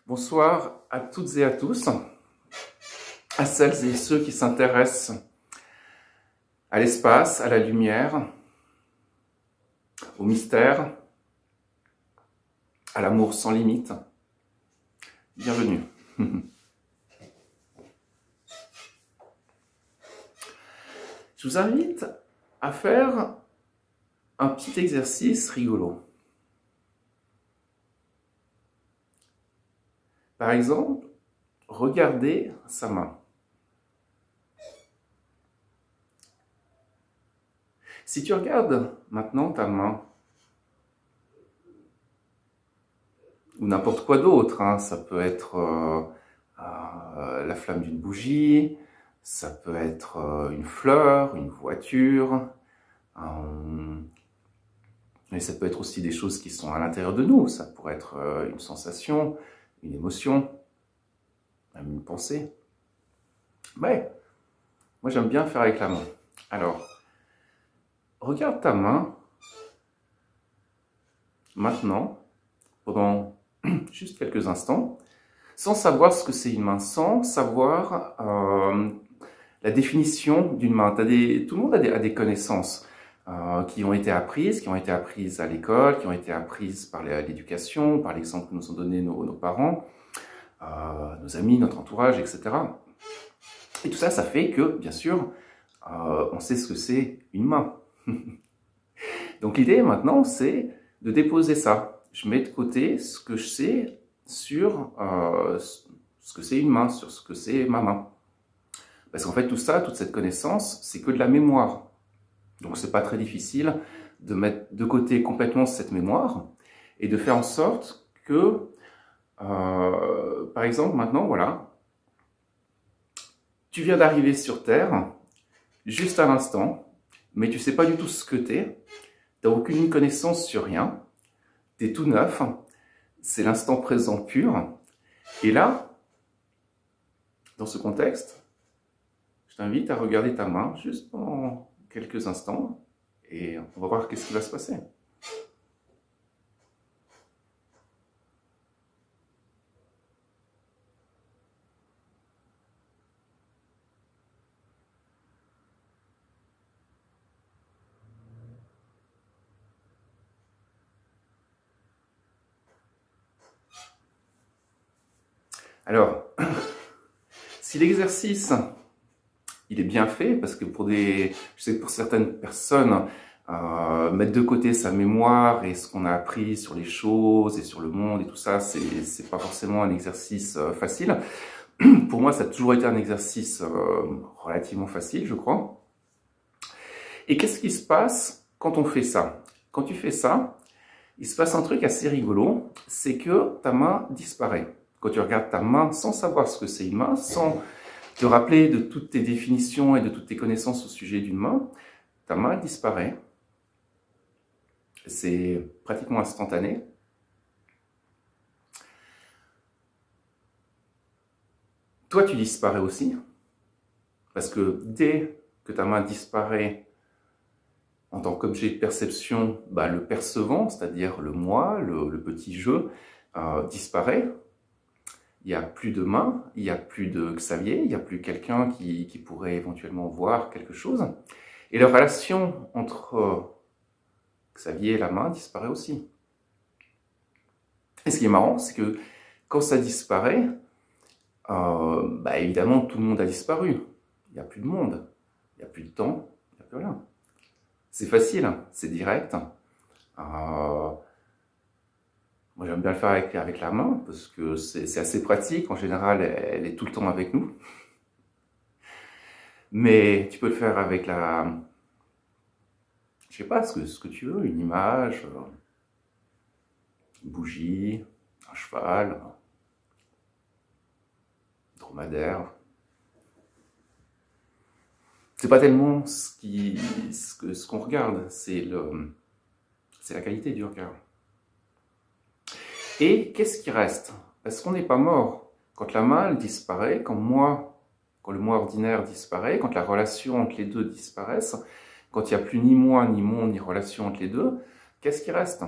Bonsoir à toutes et à tous, à celles et ceux qui s'intéressent à l'espace, à la lumière, au mystère, à l'amour sans limite. Bienvenue. Je vous invite à faire un petit exercice rigolo. Par exemple, regardez sa main. Si tu regardes maintenant ta main, ou n'importe quoi d'autre, hein, ça peut être la flamme d'une bougie, ça peut être une fleur, une voiture, mais ça peut être aussi des choses qui sont à l'intérieur de nous, ça pourrait être une sensation, une émotion, même une pensée. Ouais, moi j'aime bien faire avec la main. Alors, regarde ta main, maintenant, pendant juste quelques instants, sans savoir ce que c'est une main, sans savoir la définition d'une main. Tout le monde a des connaissances qui ont été apprises à l'école, qui ont été apprises par l'éducation, par l'exemple que nous ont donné nos parents, nos amis, notre entourage, etc. Et tout ça, ça fait que, bien sûr, on sait ce que c'est une main. Donc l'idée maintenant, c'est de déposer ça. Je mets de côté ce que je sais sur ce que c'est une main, sur ce que c'est ma main. Parce qu'en fait, tout ça, toute cette connaissance, c'est que de la mémoire. Donc c'est pas très difficile de mettre de côté complètement cette mémoire et de faire en sorte que, par exemple, maintenant, voilà, tu viens d'arriver sur Terre, juste à l'instant, mais tu sais pas du tout ce que t'es, t'as aucune connaissance sur rien, t'es tout neuf, c'est l'instant présent pur, et là, dans ce contexte, je t'invite à regarder ta main juste pendant quelques instants, et on va voir qu'est-ce qui va se passer. Alors, si l'exercice il est bien fait, parce que je sais que pour certaines personnes, mettre de côté sa mémoire et ce qu'on a appris sur les choses et sur le monde et tout ça, c'est pas forcément un exercice facile. Pour moi, ça a toujours été un exercice relativement facile, je crois. Et qu'est-ce qui se passe quand on fait ça? Quand tu fais ça, il se passe un truc assez rigolo, c'est que ta main disparaît. Quand tu regardes ta main sans savoir ce que c'est une main, sans te rappeler de toutes tes définitions et de toutes tes connaissances au sujet d'une main, ta main disparaît. C'est pratiquement instantané. Toi, tu disparais aussi, parce que dès que ta main disparaît en tant qu'objet de perception, bah, le percevant, c'est-à-dire le moi, le petit je, disparaît. Il n'y a plus de main, il n'y a plus de Xavier, il n'y a plus quelqu'un qui pourrait éventuellement voir quelque chose. Et la relation entre Xavier et la main disparaît aussi. Et ce qui est marrant, c'est que quand ça disparaît, bah évidemment, tout le monde a disparu. Il n'y a plus de monde, il n'y a plus de temps, il n'y a plus rien. C'est facile, c'est direct. Moi, j'aime bien le faire avec la main, parce que c'est assez pratique. En général, elle est tout le temps avec nous. Mais tu peux le faire avec je sais pas, ce que tu veux, une image, une bougie, un cheval, un dromadaire. C'est pas tellement ce qu'on regarde, c'est la qualité du regard. Et qu'est-ce qui reste? Parce qu'on n'est pas mort. Quand la main elle disparaît, quand le moi ordinaire disparaît, quand la relation entre les deux disparaissent, quand il n'y a plus ni moi, ni monde, ni relation entre les deux, qu'est-ce qui reste?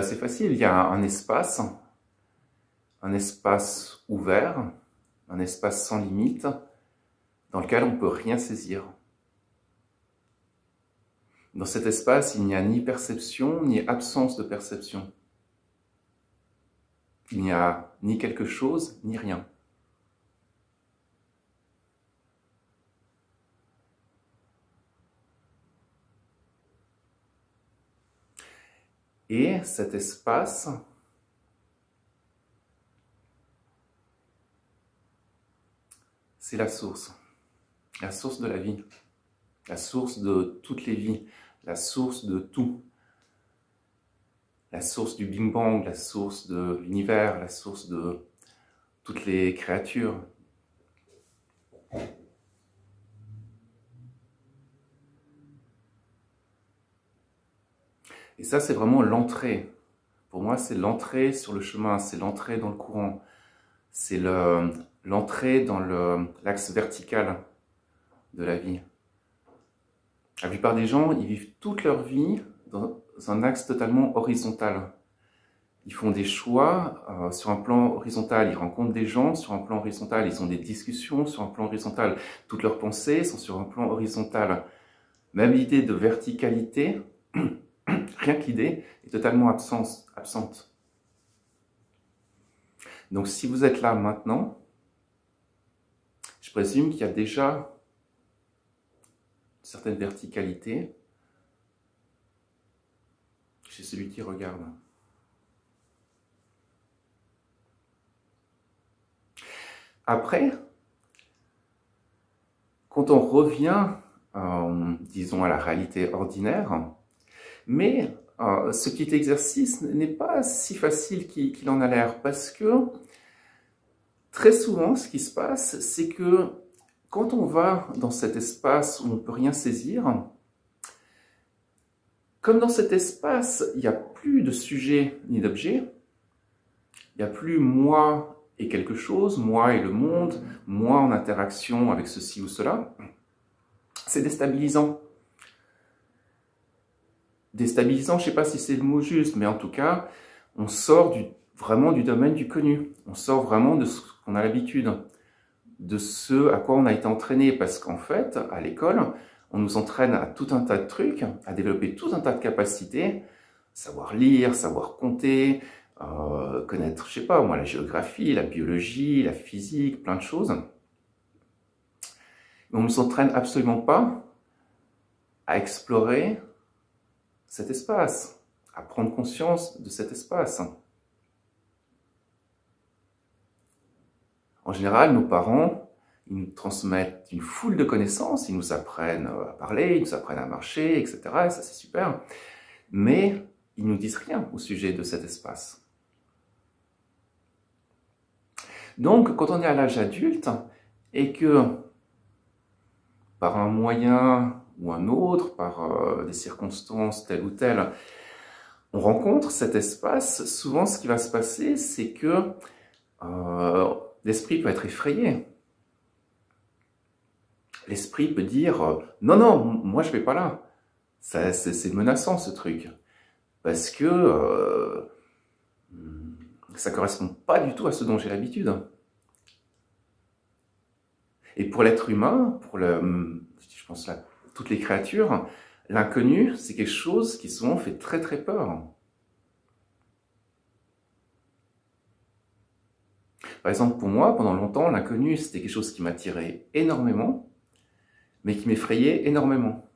C'est facile, il y a un espace ouvert, un espace sans limite, dans lequel on ne peut rien saisir. Dans cet espace, il n'y a ni perception, ni absence de perception. Il n'y a ni quelque chose, ni rien. Et cet espace, c'est la source de la vie, la source de toutes les vies, la source de tout, la source du Big Bang, la source de l'univers, la source de toutes les créatures. Et ça, c'est vraiment l'entrée. Pour moi, c'est l'entrée sur le chemin, c'est l'entrée dans le courant, c'est l'entrée dans l'axe vertical de la vie. La plupart des gens, ils vivent toute leur vie dans un axe totalement horizontal. Ils font des choix sur un plan horizontal, ils rencontrent des gens sur un plan horizontal, ils ont des discussions sur un plan horizontal. Toutes leurs pensées sont sur un plan horizontal. Même l'idée de verticalité, rien que l'idée, est totalement absente. Donc si vous êtes là maintenant, je présume qu'il y a déjà une certaine verticalité chez celui qui regarde. Après, quand on revient, disons, à la réalité ordinaire, mais ce petit exercice n'est pas si facile qu'il en a l'air, parce que très souvent, ce qui se passe, c'est que quand on va dans cet espace où on ne peut rien saisir, comme dans cet espace, il n'y a plus de sujet ni d'objet, il n'y a plus moi et quelque chose, moi et le monde, moi en interaction avec ceci ou cela, c'est déstabilisant. Déstabilisant, je ne sais pas si c'est le mot juste, mais en tout cas, on sort vraiment du domaine du connu. On sort vraiment de ce qu'on a l'habitude, de ce à quoi on a été entraîné. Parce qu'en fait, à l'école, on nous entraîne à tout un tas de trucs, à développer tout un tas de capacités, savoir lire, savoir compter, connaître, je sais pas moi, la géographie, la biologie, la physique, plein de choses. Mais on ne nous entraîne absolument pas à explorer cet espace, à prendre conscience de cet espace. En général, nos parents, ils nous transmettent une foule de connaissances, ils nous apprennent à parler, ils nous apprennent à marcher, etc. Et ça, c'est super. Mais ils ne nous disent rien au sujet de cet espace. Donc, quand on est à l'âge adulte et que, par un moyen ou un autre, par des circonstances telles ou telles, on rencontre cet espace, souvent ce qui va se passer, c'est que l'esprit peut être effrayé. L'esprit peut dire « Non, non, moi je ne vais pas là. » C'est menaçant ce truc. Parce que ça ne correspond pas du tout à ce dont j'ai l'habitude. Et pour l'être humain, je pense là, toutes les créatures, l'inconnu, c'est quelque chose qui souvent fait très très peur. Par exemple, pour moi, pendant longtemps, l'inconnu, c'était quelque chose qui m'attirait énormément, mais qui m'effrayait énormément.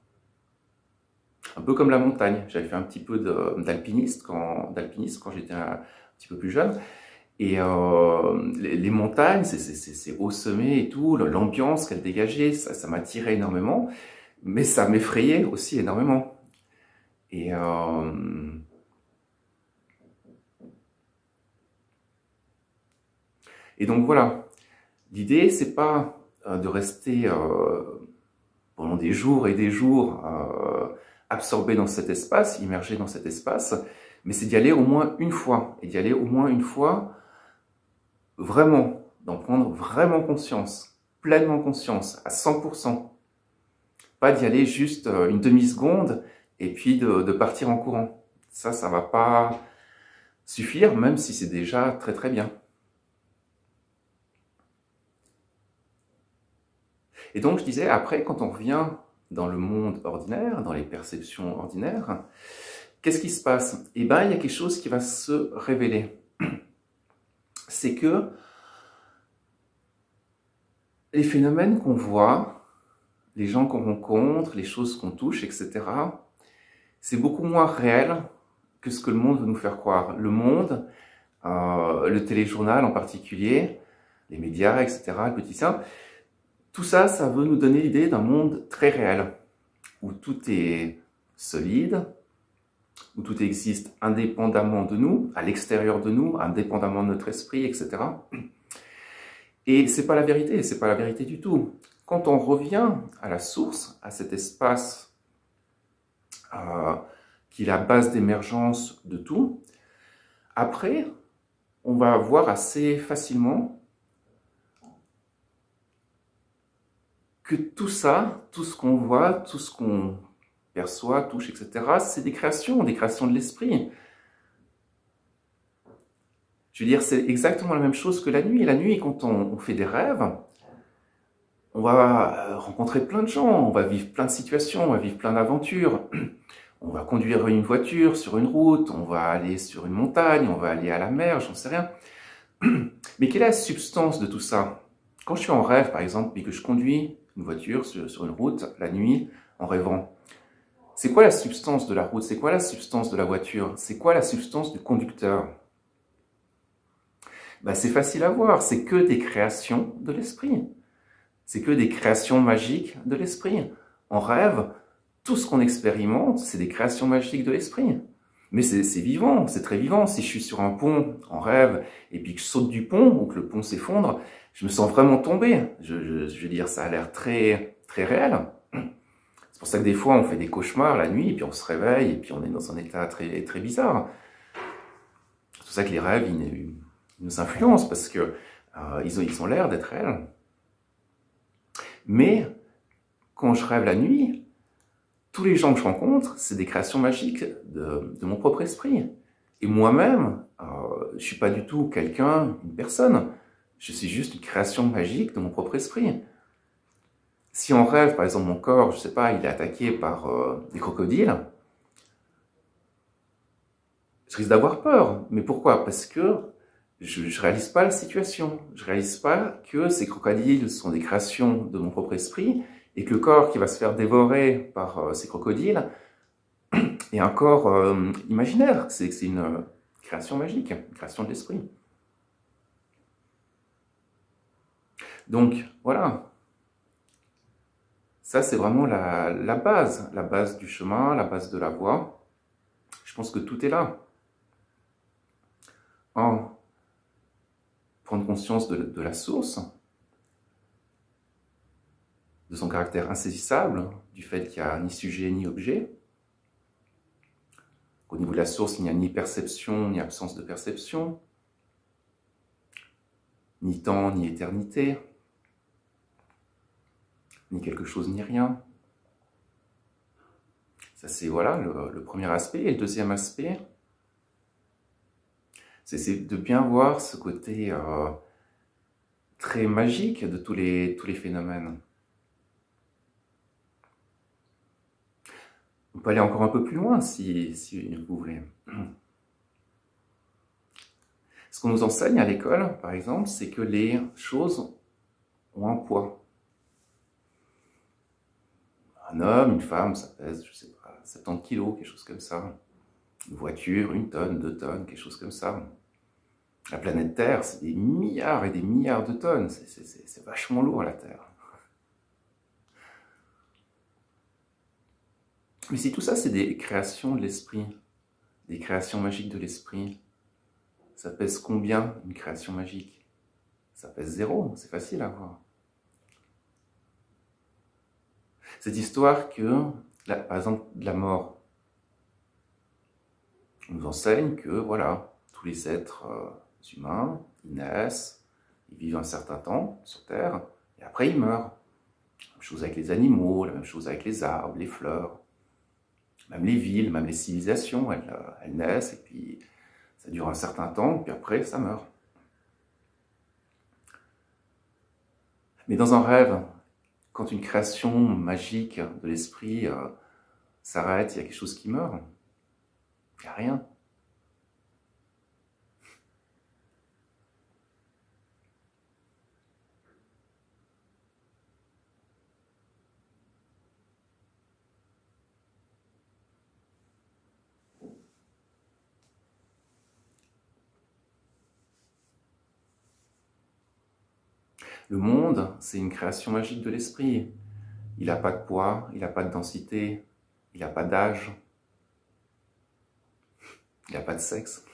Un peu comme la montagne. J'avais fait un petit peu d'alpinisme quand j'étais un petit peu plus jeune. Et les montagnes, c'est haut sommet et tout, l'ambiance qu'elles dégageaient, ça m'attirait énormément, mais ça m'effrayait aussi énormément. Et donc voilà, l'idée, c'est pas de rester pendant des jours et des jours absorbé dans cet espace, immergé dans cet espace, mais c'est d'y aller au moins une fois, et d'y aller au moins une fois vraiment, d'en prendre vraiment conscience, pleinement conscience, à 100%. Pas d'y aller juste une demi-seconde et puis de partir en courant. Ça va pas suffire, même si c'est déjà très très bien. Et donc je disais, après, quand on revient dans le monde ordinaire, dans les perceptions ordinaires, qu'est-ce qui se passe? Eh bien, il y a quelque chose qui va se révéler. C'est que les phénomènes qu'on voit, les gens qu'on rencontre, les choses qu'on touche, etc., c'est beaucoup moins réel que ce que le monde veut nous faire croire. Le monde, le téléjournal en particulier, les médias, etc., le quotidien, tout ça, ça veut nous donner l'idée d'un monde très réel, où tout est solide, où tout existe indépendamment de nous, à l'extérieur de nous, indépendamment de notre esprit, etc. Et c'est pas la vérité, c'est pas la vérité du tout. Quand on revient à la source, à cet espace qui est la base d'émergence de tout, après, on va voir assez facilement que tout ça, tout ce qu'on voit, tout ce qu'on perçoit, touche, etc., c'est des créations de l'esprit. Je veux dire, c'est exactement la même chose que la nuit. La nuit, quand on fait des rêves, on va rencontrer plein de gens, on va vivre plein de situations, on va vivre plein d'aventures. On va conduire une voiture sur une route, on va aller sur une montagne, on va aller à la mer, j'en sais rien. Mais quelle est la substance de tout ça? Quand je suis en rêve, par exemple, et que je conduis une voiture sur une route, la nuit, en rêvant, c'est quoi la substance de la route? C'est quoi la substance de la voiture? C'est quoi la substance du conducteur? Ben, c'est facile à voir, c'est que des créations de l'esprit. C'est que des créations magiques de l'esprit. En rêve, tout ce qu'on expérimente, c'est des créations magiques de l'esprit. Mais c'est vivant, c'est très vivant. Si je suis sur un pont en rêve et puis que je saute du pont ou que le pont s'effondre, je me sens vraiment tomber. Je veux dire, ça a l'air très, très réel. C'est pour ça que des fois, on fait des cauchemars la nuit et puis on se réveille et puis on est dans un état très, très bizarre. C'est pour ça que les rêves, ils nous influencent parce que ils ont l'air d'être réels. Mais quand je rêve la nuit, tous les gens que je rencontre, c'est des créations magiques de mon propre esprit. Et moi-même, je ne suis pas du tout quelqu'un, une personne. Je suis juste une création magique de mon propre esprit. Si en rêve, par exemple, mon corps, je ne sais pas, il est attaqué par des crocodiles, je risque d'avoir peur. Mais pourquoi? Parce que je ne réalise pas la situation. Je ne réalise pas que ces crocodiles sont des créations de mon propre esprit et que le corps qui va se faire dévorer par ces crocodiles est un corps imaginaire. C'est une création magique, une création de l'esprit. Donc, voilà. Ça, c'est vraiment la base du chemin, la base de la voie. Je pense que tout est là. Prendre conscience de la source, de son caractère insaisissable, du fait qu'il n'y a ni sujet ni objet. Au niveau de la source, il n'y a ni perception, ni absence de perception, ni temps, ni éternité, ni quelque chose, ni rien. Ça, c'est voilà, le premier aspect. Et le deuxième aspect, c'est de bien voir ce côté très magique de tous les phénomènes. On peut aller encore un peu plus loin si vous voulez. Ce qu'on nous enseigne à l'école, par exemple, c'est que les choses ont un poids. Un homme, une femme, ça pèse, je sais pas, 70 kilos, quelque chose comme ça. Une voiture, 1 tonne, 2 tonnes, quelque chose comme ça. La planète Terre, c'est des milliards et des milliards de tonnes. C'est vachement lourd, la Terre. Mais si tout ça, c'est des créations de l'esprit, des créations magiques de l'esprit, ça pèse combien, une création magique? Ça pèse 0, c'est facile à voir. Cette histoire que, par exemple, de la mort, on nous enseigne que, voilà, tous les êtres humains, ils naissent, ils vivent un certain temps sur Terre, et après ils meurent. La même chose avec les animaux, la même chose avec les arbres, les fleurs, même les villes, même les civilisations, elles naissent, et puis Ça dure un certain temps, puis après, ça meurt. Mais dans un rêve, quand une création magique de l'esprit s'arrête, il y a quelque chose qui meurt. Il n'y a rien. Le monde, c'est une création magique de l'esprit. Il n'a pas de poids, il n'a pas de densité, il n'a pas d'âge, il n'a pas de sexe.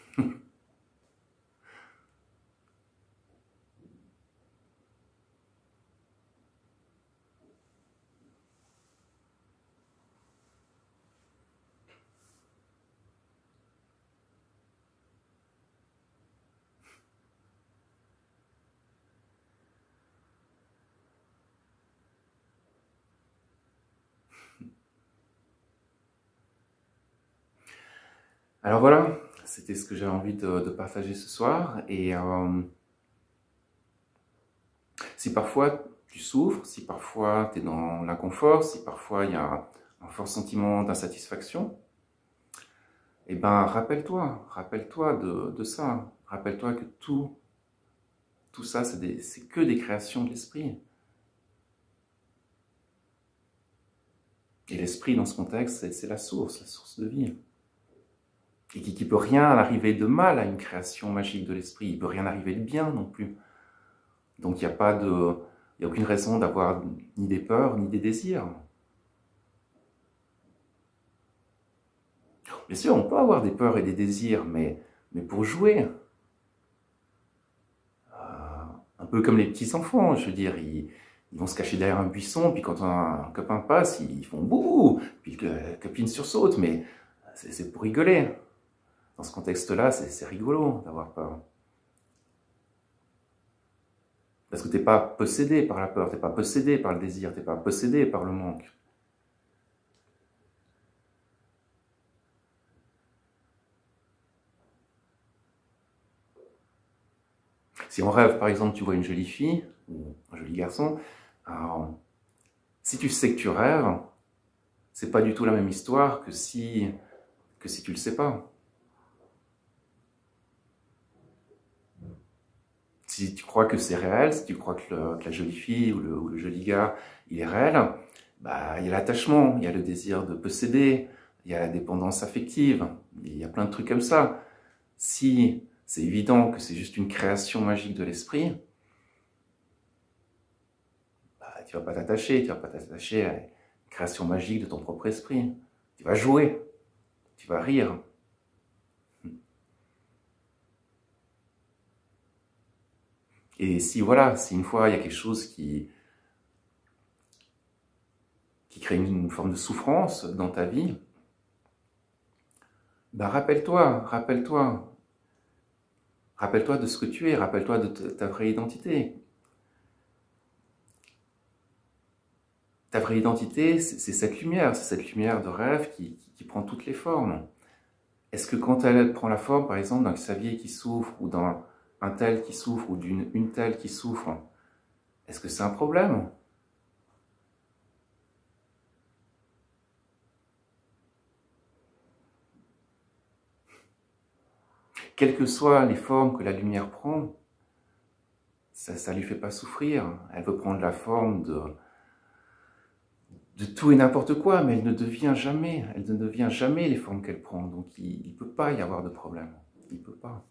Alors voilà, c'était ce que j'avais envie de partager ce soir. Et si parfois tu souffres, si parfois tu es dans l'inconfort, si parfois il y a un fort sentiment d'insatisfaction, eh ben rappelle-toi de ça. Rappelle-toi que tout ça, c'est que des créations de l'esprit. Et l'esprit, dans ce contexte, c'est la source de vie. Et qui peut rien arriver de mal à une création magique de l'esprit. Il peut rien arriver de bien non plus. Donc il n'y a aucune raison d'avoir ni des peurs, ni des désirs. Bien sûr, on peut avoir des peurs et des désirs, mais pour jouer. Un peu comme les petits enfants, je veux dire, ils vont se cacher derrière un buisson, puis quand un copain passe, ils font bouh, puis la copine sursaute, mais c'est pour rigoler. Dans ce contexte-là, c'est rigolo d'avoir peur. Parce que tu n'es pas possédé par la peur, tu n'es pas possédé par le désir, tu n'es pas possédé par le manque. Si en rêve, par exemple, tu vois une jolie fille, ou un joli garçon, alors, si tu sais que tu rêves, c'est pas du tout la même histoire que si tu le sais pas. Si tu crois que c'est réel, si tu crois que la jolie fille ou le joli gars, il est réel, bah, il y a l'attachement, il y a le désir de posséder, il y a la dépendance affective, il y a plein de trucs comme ça. Si c'est évident que c'est juste une création magique de l'esprit, bah, tu vas pas t'attacher à une création magique de ton propre esprit. Tu vas jouer, tu vas rire. Et si voilà, si une fois il y a quelque chose qui crée une forme de souffrance dans ta vie, bah rappelle-toi de ce que tu es, rappelle-toi de ta vraie identité. Ta vraie identité, c'est cette lumière de rêve qui prend toutes les formes. Est-ce que quand elle prend la forme, par exemple, d'un Xavier qui souffre, ou d'un tel qui souffre, ou d'une telle qui souffre, est-ce que c'est un problème? Quelles que soient les formes que la lumière prend, ça ne lui fait pas souffrir. Elle veut prendre la forme de tout et n'importe quoi, mais elle ne devient jamais les formes qu'elle prend. Donc il ne peut pas y avoir de problème. Il ne peut pas.